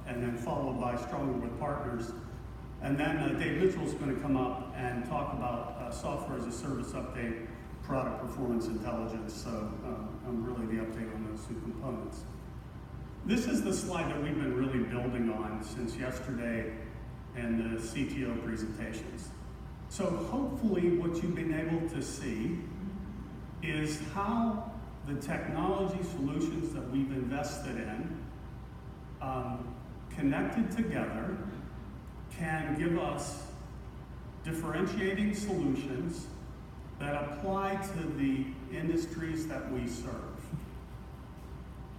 and then followed by Stronger with Partners. And then Dave Mitchell's going to come up and talk about software as a service update, product performance intelligence. So really the update on those two components. This is the slide that we've been really building on since yesterday and the CTO presentations. So hopefully what you've been able to see is how the technology solutions that we've invested in, connected together, can give us differentiating solutions that apply to the industries that we serve.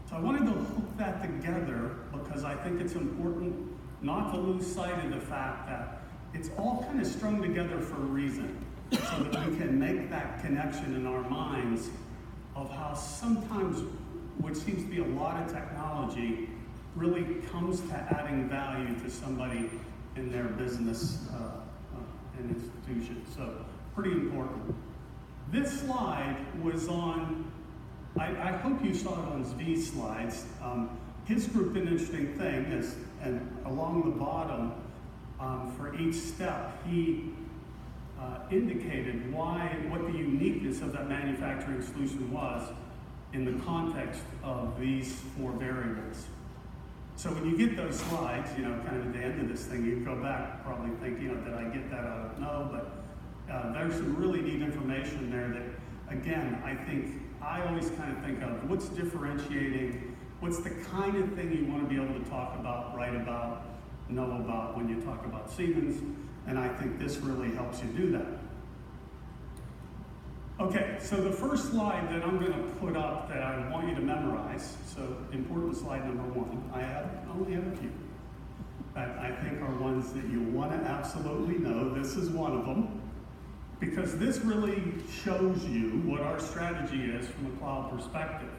So I wanted to hook that together because I think it's important not to lose sight of the fact that it's all kind of strung together for a reason, so that we can make that connection in our minds of how sometimes what seems to be a lot of technology really comes to adding value to somebody in their business and institution. So pretty important. This slide was on, I hope you saw it on Zv's slides. His group did an interesting thing is, and along the bottom, for each step, he indicated what the uniqueness of that manufacturing solution was in the context of these four variables. So when you get those slides, kind of at the end of this thing, you go back, probably think, did I get that? I don't know, but there's some really neat information there that, again, I think I always kind of think of what's differentiating, what's the kind of thing you want to be able to talk about, write about, know about when you talk about Siemens, and I think this really helps you do that. Okay, so the first slide that I'm going to put up that I want you to memorize, so important slide number one, I only have a few, that I think are ones that you want to absolutely know. This is one of them, because this really shows you what our strategy is from a cloud perspective.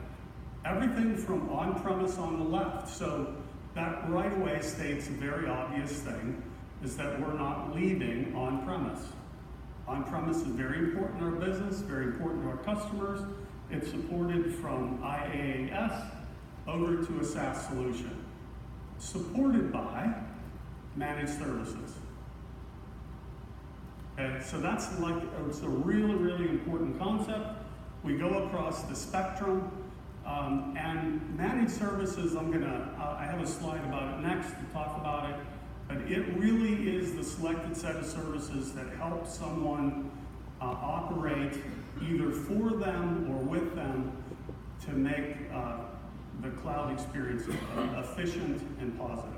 Everything from on-premise on the left, so that right away states a very obvious thing, is that we're not leaving on-premise. On-premise is very important in our business, very important to our customers. It's supported from IaaS over to a SaaS solution, supported by managed services. Okay, so it's a really, really important concept. We go across the spectrum, and managed services, I have a slide about it next to talk about it. But it really is the selected set of services that help someone operate either for them or with them to make the cloud experience efficient and positive.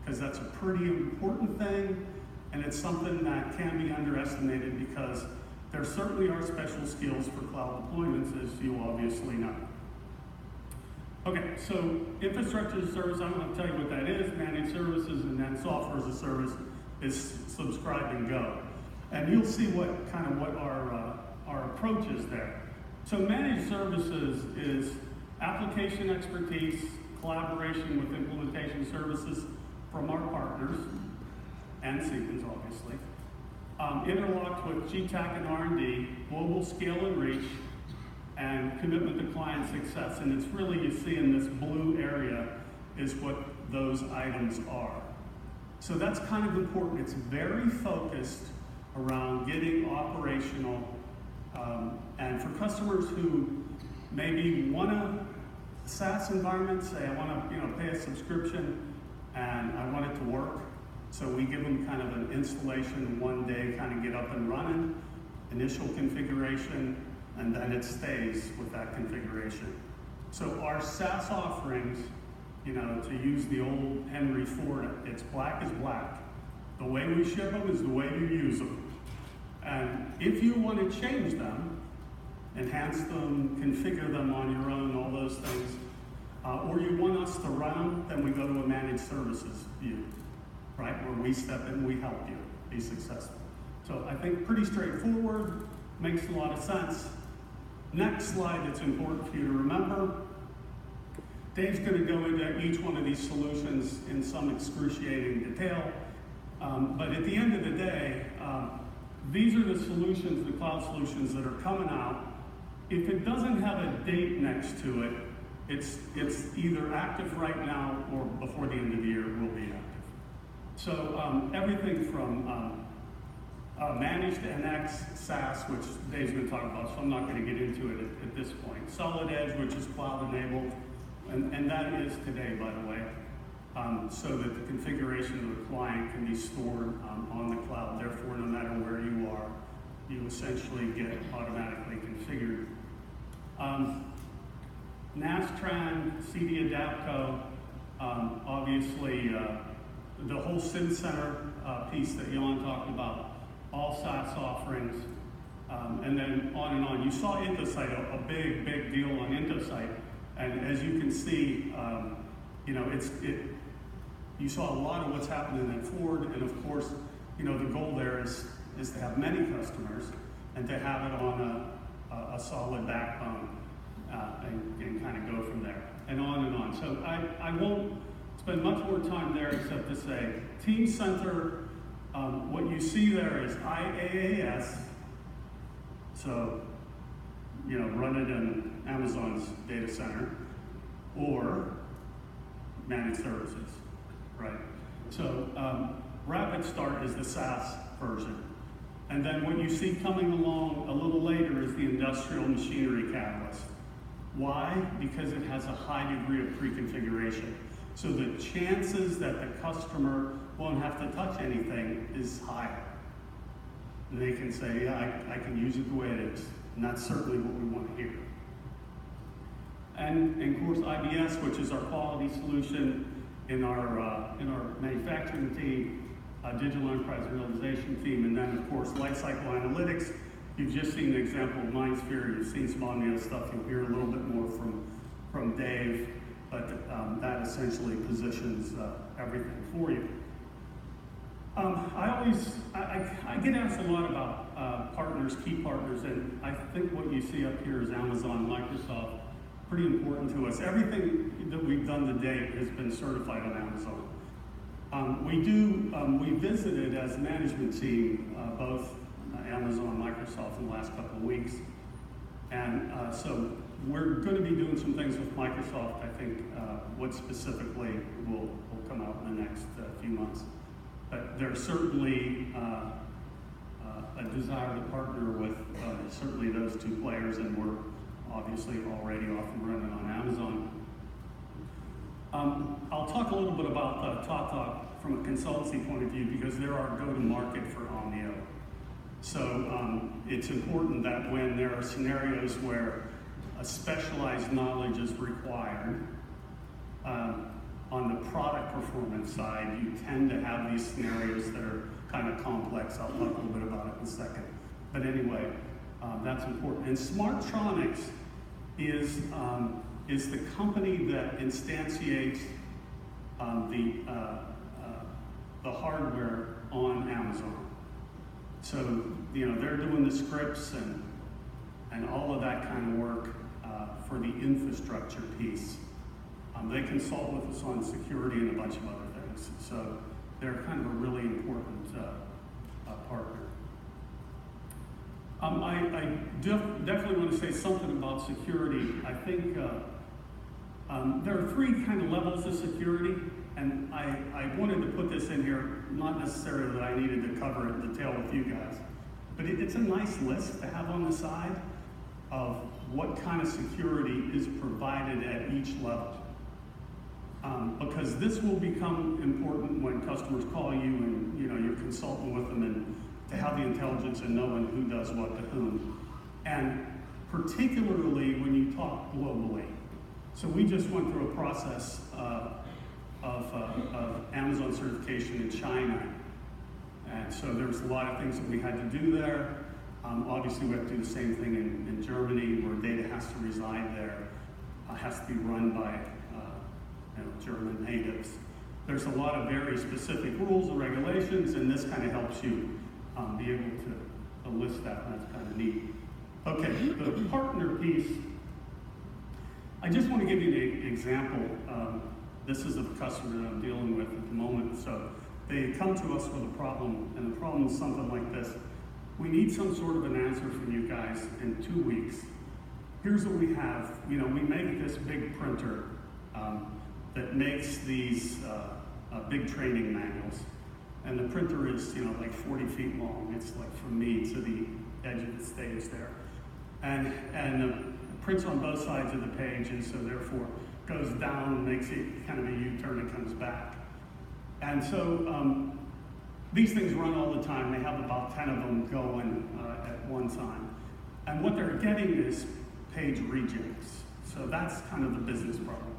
Because that's a pretty important thing, and it's something that can be underestimated because there certainly are special skills for cloud deployments, as you obviously know. Okay, so infrastructure as a service, I'm going to tell you what that is, managed services, and then software as a service is subscribe and go. And you'll see what our approach is there. So managed services is application expertise, collaboration with implementation services from our partners, and Siemens obviously, interlocked with GTAC and R&D, global scale and reach, and commitment to client success. And it's really, you see in this blue area, is what those items are. So that's kind of important. It's very focused around getting operational, and for customers who maybe want a SaaS environment, say I want to pay a subscription and I want it to work. So we give them kind of an installation, one day, kind of get up and running, initial configuration, and then it stays with that configuration. So our SaaS offerings, to use the old Henry Ford, it's black is black. The way we ship them is the way you use them. And if you want to change them, enhance them, configure them on your own, all those things, or you want us to run, then we go to a managed services view, right? Where we step in, we help you be successful. So I think pretty straightforward, makes a lot of sense. Next slide that's important for you to remember. Dave's going to go into each one of these solutions in some excruciating detail. But at the end of the day, these are the solutions, the cloud solutions that are coming out. If it doesn't have a date next to it, it's either active right now or before the end of the year. So everything from managed NX, SaaS, which Dave's going to talk about, so I'm not going to get into it at this point. Solid Edge, which is cloud enabled, and that is today, by the way, so that the configuration of the client can be stored on the cloud. Therefore, no matter where you are, you essentially get automatically configured. NASTran, CD Adapco, obviously the whole SIM Center piece that Jan talked about, all SaaS offerings, and then on and on. You saw Intosite, a big, big deal on Intosite, and as you can see, you know, you saw a lot of what's happening at Ford, and of course, you know, the goal there is to have many customers and to have it on a solid backbone and kind of go from there, and on and on. So I won't spend much more time there except to say, Team Center, what you see there is IaaS, so, you know, run it in Amazon's data center, or managed services, right? So Rapid Start is the SaaS version. And then what you see coming along a little later is the industrial machinery catalyst. Why? Because it has a high degree of pre-configuration. So the chances that the customer won't have to touch anything is higher. And they can say, yeah, I can use it the way it is. And that's certainly what we want to hear. And of course, IBS, which is our quality solution in our manufacturing team, digital enterprise realization team, and then of course, lifecycle analytics. You've just seen an example of MindSphere. You've seen some Omnia stuff. You'll hear a little bit more from Dave, but that essentially positions everything for you. I get asked a lot about partners, key partners, and I think what you see up here is Amazon, Microsoft, pretty important to us. Everything that we've done to date has been certified on Amazon. We visited as a management team both Amazon, Microsoft in the last couple of weeks, and so we're going to be doing some things with Microsoft. I think what specifically will come out in the next few months. But there's certainly a desire to partner with certainly those two players, and we're obviously already off and running on Amazon. I'll talk a little bit about Tata from a consultancy point of view, because they're our go-to-market for Omnio. So it's important that when there are scenarios where a specialized knowledge is required, on the product performance side, you tend to have these scenarios that are kind of complex. I'll talk a little bit about it in a second. But anyway, that's important. And Smartronix is the company that instantiates the hardware on Amazon. So, you know, they're doing the scripts and all of that kind of work for the infrastructure piece. They consult with us on security and a bunch of other things. So they're kind of a really important partner. I definitely want to say something about security. I think there are three kind of levels of security, and I wanted to put this in here, not necessarily that I needed to cover it in detail with you guys, but it's a nice list to have on the side of what kind of security is provided at each level. Because this will become important when customers call you and you're consulting with them, and to have the intelligence and knowing who does what to whom. And particularly when you talk globally. So we just went through a process of Amazon certification in China. And so there's a lot of things that we had to do there. Obviously we have to do the same thing in Germany, where data has to reside there, has to be run by German natives. There's a lot of very specific rules and regulations, and this kind of helps you be able to list that, and that's kind of neat. Okay, the partner piece. I just want to give you an example. This is a customer that I'm dealing with at the moment. So they come to us with a problem, and the problem is something like this. We need some sort of an answer from you guys in 2 weeks. Here's what we have. We make this big printer that makes these big training manuals. And the printer is, like 40 feet long. It's like from me to the edge of the stage there. And prints on both sides of the page, and so therefore goes down, makes it kind of a U-turn and comes back. And so these things run all the time. They have about 10 of them going at one time. And what they're getting is page rejects. So that's kind of the business problem.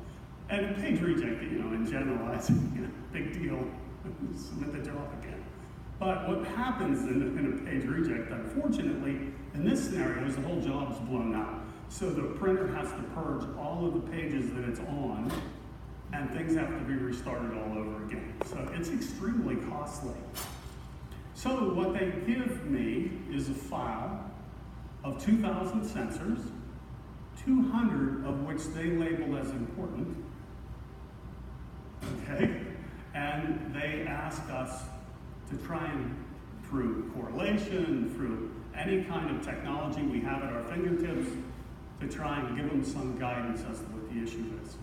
And a page reject, in general, that's big deal. Submit the job again. But what happens in a page reject, unfortunately, in this scenario, is the whole job's blown out. So the printer has to purge all of the pages that it's on, and things have to be restarted all over again. So it's extremely costly. So what they give me is a file of 2,000 sensors, 200 of which they label as important, okay? And they ask us to try and, through correlation, through any kind of technology we have at our fingertips, to try and give them some guidance as to what the issue is.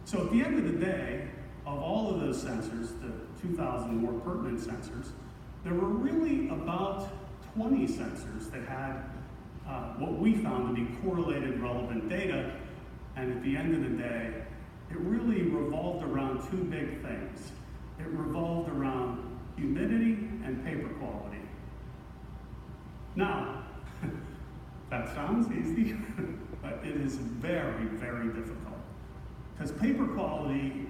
So at the end of the day, of all of those sensors, the 2,000 more pertinent sensors, there were really about 20 sensors that had what we found to be correlated relevant data, and at the end of the day, it really revolved around two big things. It revolved around humidity and paper quality. Now, that sounds easy, but it is very, very difficult. Because paper quality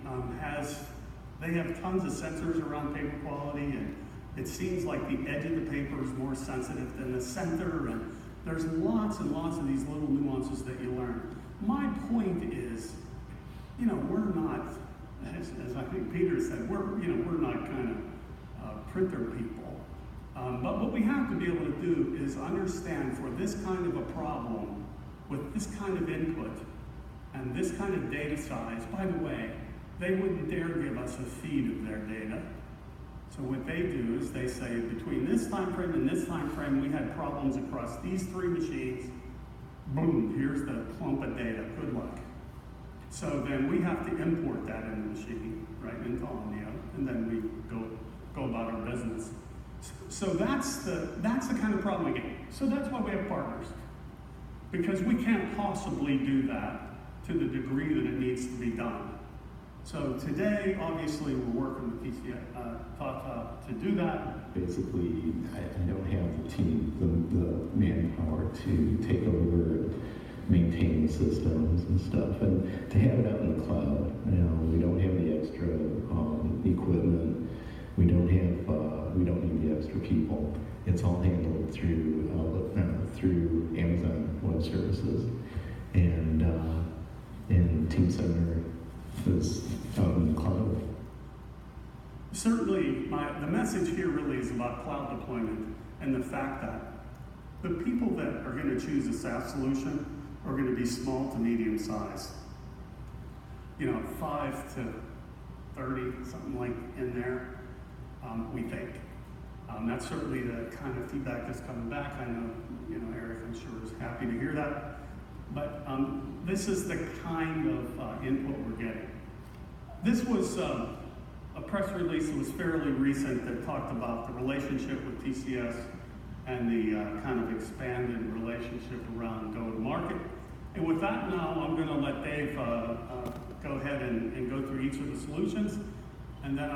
they have tons of sensors around paper quality, and it seems like the edge of the paper is more sensitive than the center, and there's lots and lots of these little nuances that you learn. My point is, we're not, as I think Peter said, we're not kind of printer people. But what we have to be able to do is understand for this kind of a problem, with this kind of input, and this kind of data size, by the way, they wouldn't dare give us a feed of their data. So what they do is they say, between this time frame and this time frame, we had problems across these three machines. Boom, here's the clump of data, good luck. So then we have to import that in the machine, right, into Omnio, and then we go about our business. So that's the kind of problem we get. So that's why we have partners. Because we can't possibly do that to the degree that it needs to be done. So today, obviously, we're working with Tata to do that. Basically, I don't have the team, the manpower to take over and maintain the systems and stuff, and to have it out in the cloud. We don't have the extra equipment. We don't need the extra people. It's all handled through Amazon Web Services, and Team Center is out in the cloud. Certainly, the message here really is about cloud deployment and the fact that the people that are going to choose a SaaS solution are going to be small to medium size. 5 to 30, something like in there, we think. That's certainly the kind of feedback that's coming back. I know, Eric, I'm sure, is happy to hear that. But this is the kind of input we're getting. This was a press release that was fairly recent that talked about the relationship with TCS and the kind of expanded relationship around go-to-market. And with that now, I'm going to let Dave go ahead and go through each of the solutions, and then